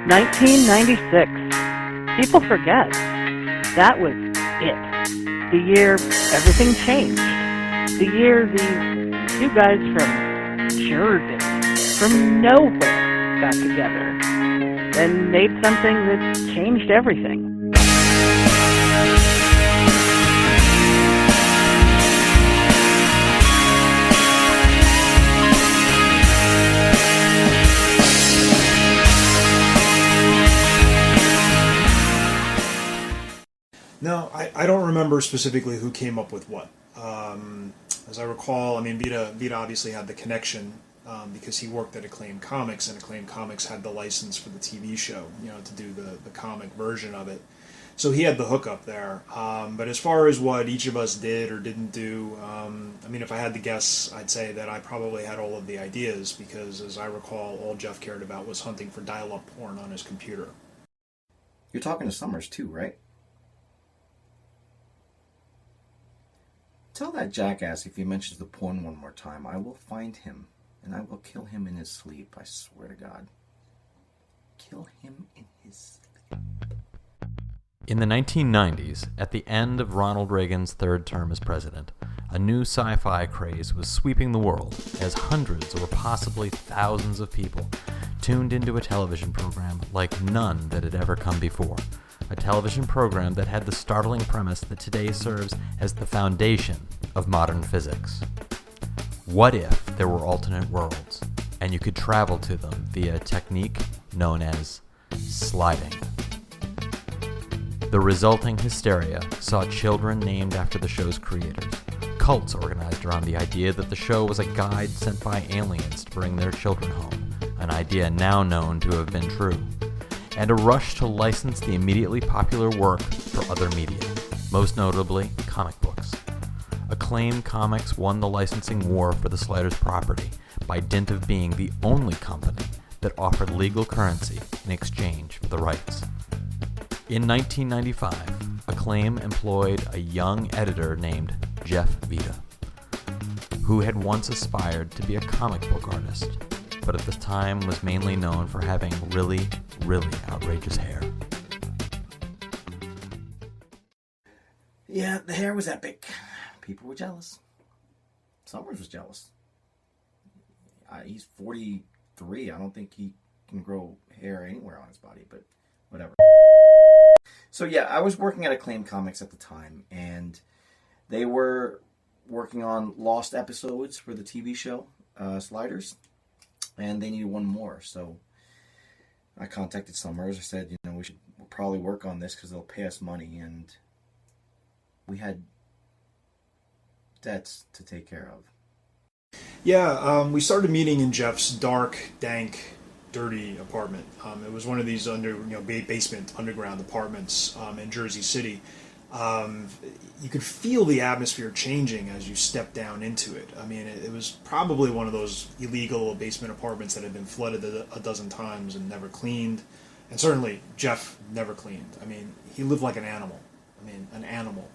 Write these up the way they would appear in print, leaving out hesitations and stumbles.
1996. People forget. That was it. The year everything changed. The year these two guys from Jersey, from nowhere, got together and made something that changed everything. No, I don't remember specifically who came up with what. As I recall, Vita obviously had the connection because he worked at Acclaim Comics, and Acclaim Comics had the license for the TV show, to do the comic version of it. So he had the hookup there. But as far as what each of us did or didn't do, if I had to guess, I'd say that I probably had all of the ideas because, as I recall, all Jeff cared about was hunting for dial-up porn on his computer. You're talking to Somers too, right? Tell that jackass if he mentions the porn one more time, I will find him, and I will kill him in his sleep, I swear to God. Kill him in his sleep. In the 1990s, at the end of Ronald Reagan's third term as president, a new sci-fi craze was sweeping the world as hundreds or possibly thousands of people tuned into a television program like none that had ever come before. A television program that had the startling premise that today serves as the foundation of modern physics. What if there were alternate worlds, and you could travel to them via a technique known as sliding? The resulting hysteria saw children named after the show's creators, cults organized around the idea that the show was a guide sent by aliens to bring their children home, an idea now known to have been true, and a rush to license the immediately popular work for other media, most notably comic books. Acclaim Comics won the licensing war for the Sliders property by dint of being the only company that offered legal currency in exchange for the rights. In 1995, Acclaim employed a young editor named Jeof Vita, who had once aspired to be a comic book artist, but at the time was mainly known for having really, really outrageous hair. Yeah, the hair was epic. People were jealous. Somers was jealous. He's 43. I don't think he can grow hair anywhere on his body, but whatever. So yeah, I was working at Acclaim Comics at the time, and they were working on lost episodes for the TV show, Sliders. And they needed one more, so I contacted Somers. I said, we'll probably work on this because they'll pay us money, and we had debts to take care of. Yeah, we started meeting in Jeff's dark, dank, dirty apartment. It was one of these basement underground apartments in Jersey City. You could feel the atmosphere changing as you stepped down into it. It was probably one of those illegal basement apartments that had been flooded a dozen times and never cleaned. And certainly, Jeff never cleaned. He lived like an animal. An animal.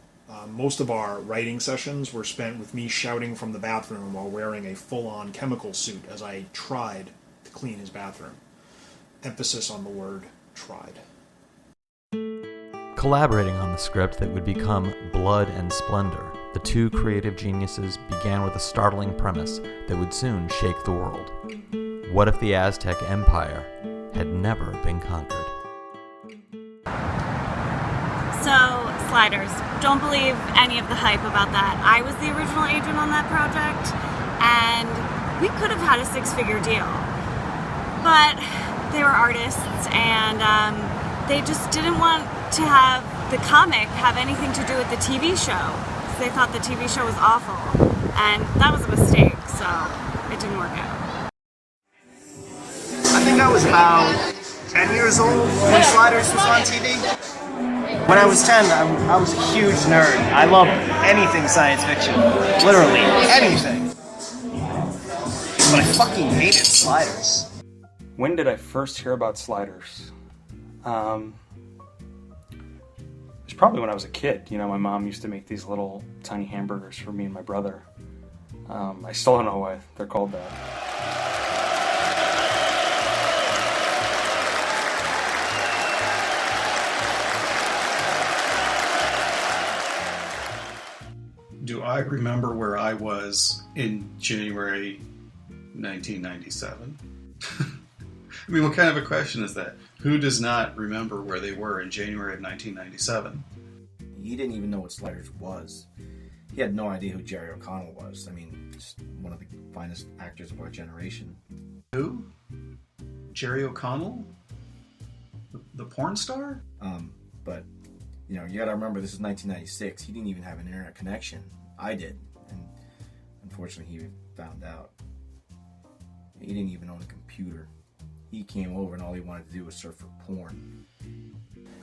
Most of our writing sessions were spent with me shouting from the bathroom while wearing a full-on chemical suit as I tried to clean his bathroom. Emphasis on the word tried. Collaborating on the script that would become Blood and Splendor, the two creative geniuses began with a startling premise that would soon shake the world. What if the Aztec Empire had never been conquered? So, Sliders, don't believe any of the hype about that. I was the original agent on that project, and we could have had a six-figure deal. But they were artists, and they just didn't want to have the comic have anything to do with the TV show. They thought the TV show was awful, and that was a mistake, so it didn't work out. I think I was about 10 years old when Sliders was on TV. When I was 10, I was a huge nerd. I loved anything science fiction. Literally anything. But I fucking hated Sliders. When did I first hear about sliders? It was probably when I was a kid. You know, my mom used to make these little tiny hamburgers for me and my brother. I still don't know why they're called that. Do I remember where I was in January 1997? I mean, what kind of a question is that? Who does not remember where they were in January of 1997? He didn't even know what Sliders was. He had no idea who Jerry O'Connell was. I mean, just one of the finest actors of our generation. Who? Jerry O'Connell? The porn star? But, you know, you gotta remember this is 1996. He didn't even have an internet connection. I did. And unfortunately, he found out. He didn't even own a computer. He came over and all he wanted to do was surf for porn.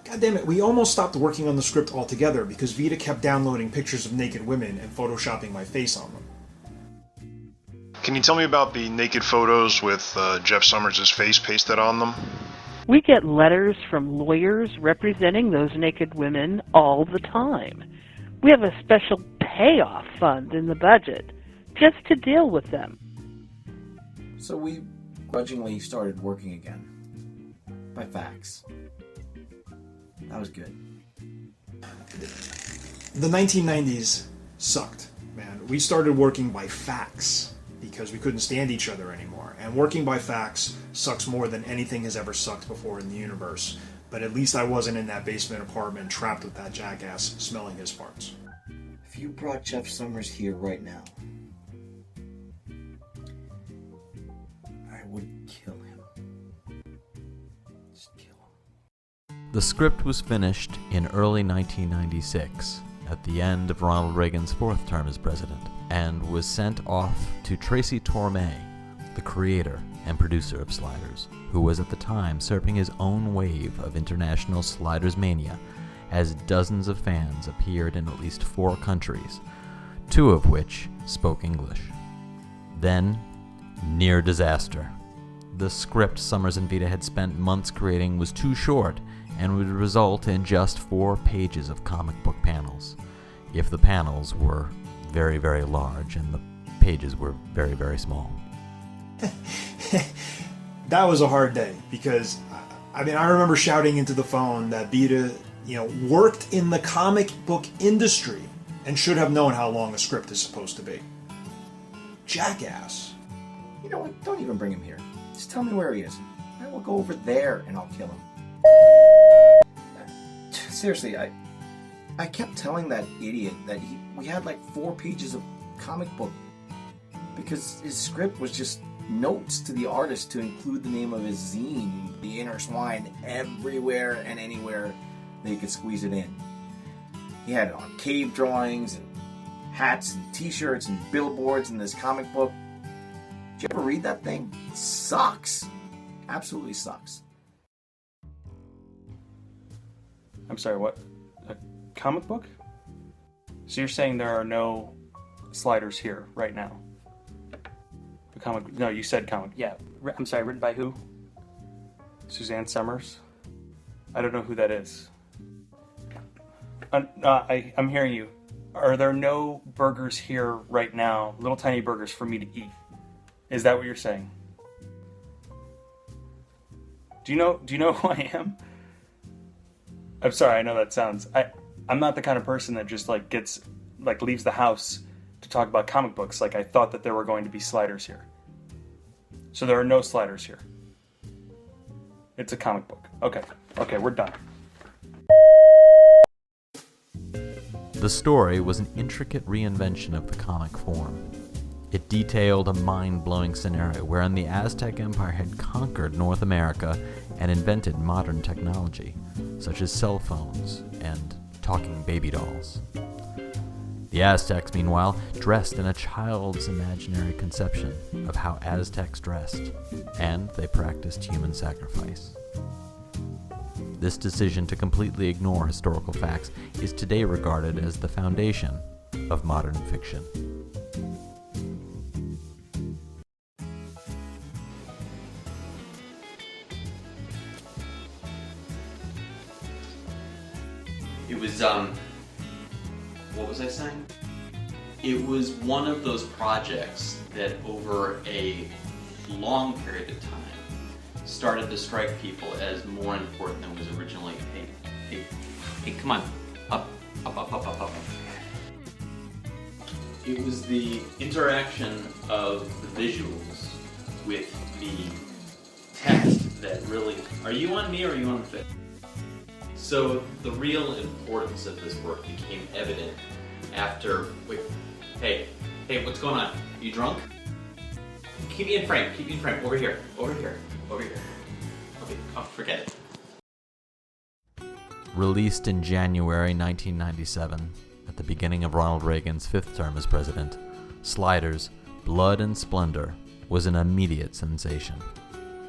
God damn it, we almost stopped working on the script altogether because Vita kept downloading pictures of naked women and photoshopping my face on them. Can you tell me about the naked photos with Jeff Somers' face pasted on them? We get letters from lawyers representing those naked women all the time. We have a special payoff fund in the budget just to deal with them. So we grudgingly started working again. By fax. That was good. The 1990s sucked, man. We started working by fax because we couldn't stand each other anymore. And working by fax sucks more than anything has ever sucked before in the universe. But at least I wasn't in that basement apartment trapped with that jackass smelling his farts. If you brought Jeff Somers here right now, I would kill him. Just kill him. The script was finished in early 1996, at the end of Ronald Reagan's fourth term as president, and was sent off to Tracy Torme, the creator and producer of Sliders, who was at the time surfing his own wave of international Sliders mania, as dozens of fans appeared in at least 4 countries, 2 of which spoke English. Then, near disaster. The script Somers and Vita had spent months creating was too short and would result in just 4 pages of comic book panels, if the panels were very, very large and the pages were very, very small. That was a hard day because, I remember shouting into the phone that Vita, worked in the comic book industry and should have known how long a script is supposed to be. Jackass. You know what? Don't even bring him here. Just tell me where he is. I will go over there and I'll kill him. Seriously, I kept telling that idiot that we had like 4 pages of comic book because his script was just notes to the artist to include the name of his zine, The Inner Swine, everywhere and anywhere they could squeeze it in. He had it on cave drawings and hats and t-shirts and billboards in this comic book. Did you ever read that thing? It sucks. Absolutely sucks. I'm sorry, what? A comic book? So you're saying there are no sliders here right now? The comic? No, you said comic. Yeah. I'm sorry, written by who? Suzanne Somers? I don't know who that is. I'm hearing you. Are there no burgers here right now? Little tiny burgers for me to eat? Is that what you're saying? Do you know who I am? I'm sorry, I know that sounds... I'm not the kind of person that just leaves the house to talk about comic books. I thought that there were going to be sliders here. So there are no sliders here. It's a comic book. Okay, we're done. The story was an intricate reinvention of the comic form. It detailed a mind-blowing scenario wherein the Aztec Empire had conquered North America and invented modern technology, such as cell phones and talking baby dolls. The Aztecs, meanwhile, dressed in a child's imaginary conception of how Aztecs dressed, and they practiced human sacrifice. This decision to completely ignore historical facts is today regarded as the foundation of modern fiction. It was, what was I saying? It was one of those projects that over a long period of time started to strike people as more important than was originally. Hey, come on. Up. It was the interaction of the visuals with the text that really... Are you on me or are you on the fit? So the real importance of this work became evident after... Wait, hey, what's going on? You drunk? Keep me in frame, over here. Okay, forget it. Released in January 1997, at the beginning of Ronald Reagan's fifth term as president, Sliders, Blood and Splendor was an immediate sensation,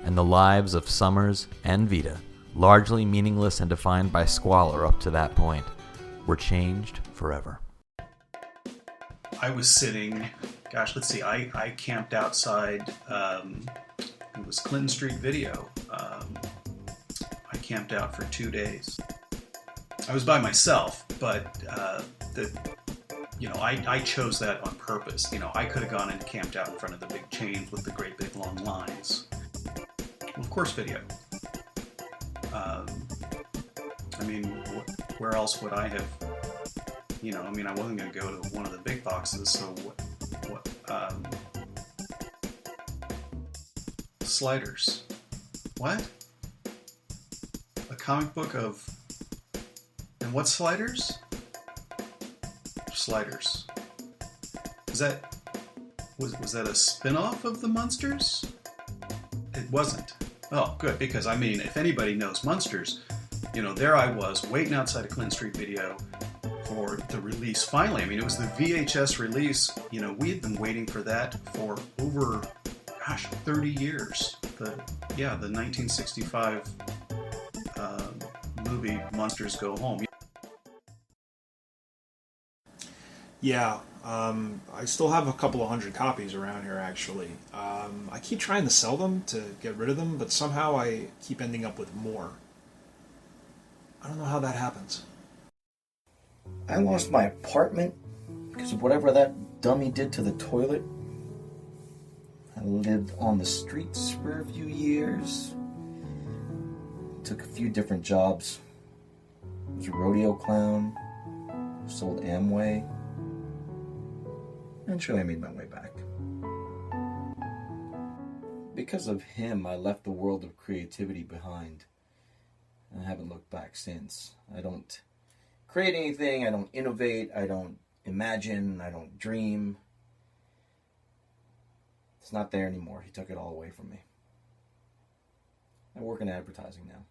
and the lives of Somers and Vita, largely meaningless and defined by squalor up to that point, were changed forever. I was sitting, let's see, I camped outside, it was Clinton Street Video. I camped out for 2 days. I was by myself, but I chose that on purpose. I could have gone and camped out in front of the big chains with the great big long lines. Well, of course, video. Where else would I have? I wasn't going to go to one of the big boxes. So what? Sliders. What? A comic book of. And what Sliders? Sliders. Was that a spin-off of the Munsters? It wasn't. Oh, good, because if anybody knows Munsters, there I was waiting outside of Clinton Street Video for the release. Finally, it was the VHS release. We had been waiting for that for over, 30 years. The 1965 movie Monsters Go Home. Yeah, I still have a couple of hundred copies around here, actually. I keep trying to sell them to get rid of them, but somehow I keep ending up with more. I don't know how that happens. I lost my apartment because of whatever that dummy did to the toilet. I lived on the streets for a few years. Took a few different jobs. Was a rodeo clown. Sold Amway. Eventually I made my way back. Because of him, I left the world of creativity behind. And I haven't looked back since. I don't create anything, I don't innovate, I don't imagine, I don't dream. It's not there anymore. He took it all away from me. I work in advertising now.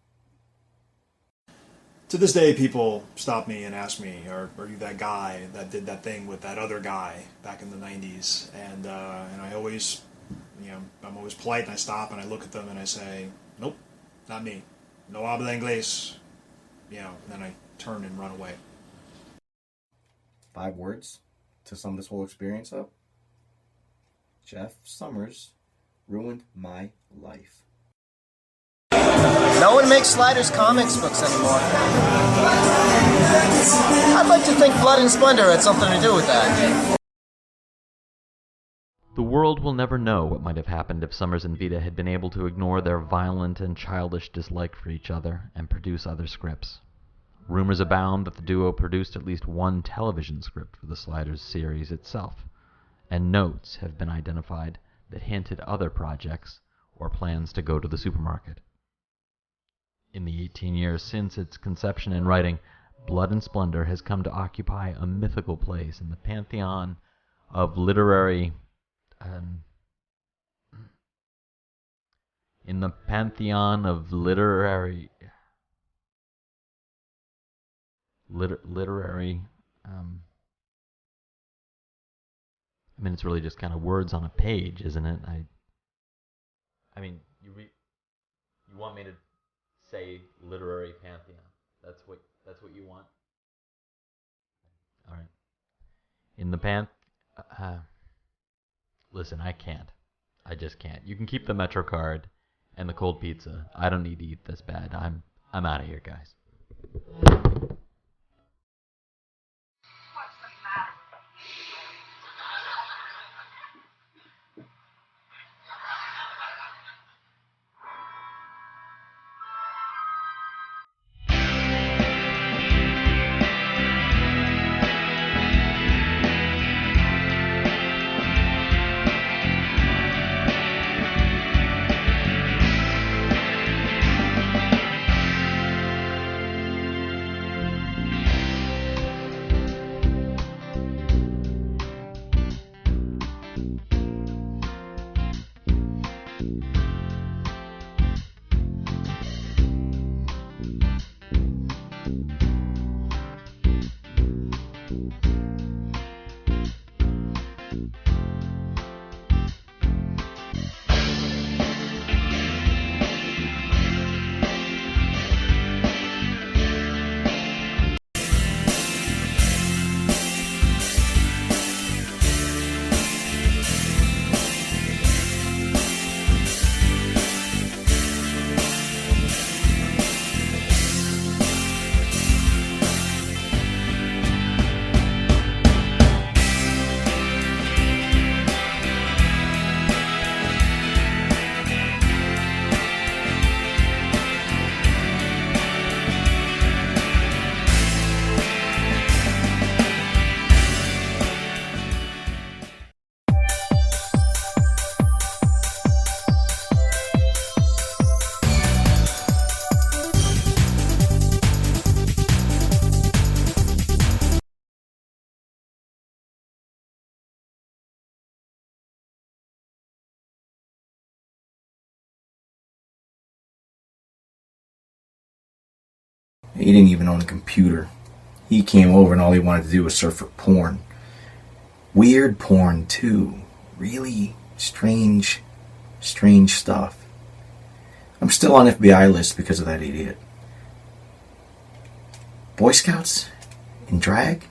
To this day, people stop me and ask me, are you that guy that did that thing with that other guy back in the 90s? And I always, I'm always polite, and I stop and I look at them and I say, nope, not me. No habla inglés. And then I turn and run away. 5 words to sum this whole experience up. Jeff Somers ruined my life. No one makes Sliders comics books anymore. I'd like to think Blood and Splendor had something to do with that. The world will never know what might have happened if Somers and Vita had been able to ignore their violent and childish dislike for each other and produce other scripts. Rumors abound that the duo produced at least one television script for the Sliders series itself, and notes have been identified that hint at other projects or plans to go to the supermarket. In the 18 years since its conception and writing, Blood and Splendor has come to occupy a mythical place in the pantheon of literary it's really just kind of words on a page, isn't it? You want me to say literary pantheon? That's what you want? All right. In the listen, I can't. I just can't. You can keep the MetroCard and the cold pizza. I don't need to eat this bad. I'm out of here, guys. He didn't even own a computer. He came over and all he wanted to do was surf for porn. Weird porn, too. Really strange stuff. I'm still on FBI list because of that idiot. Boy Scouts in drag?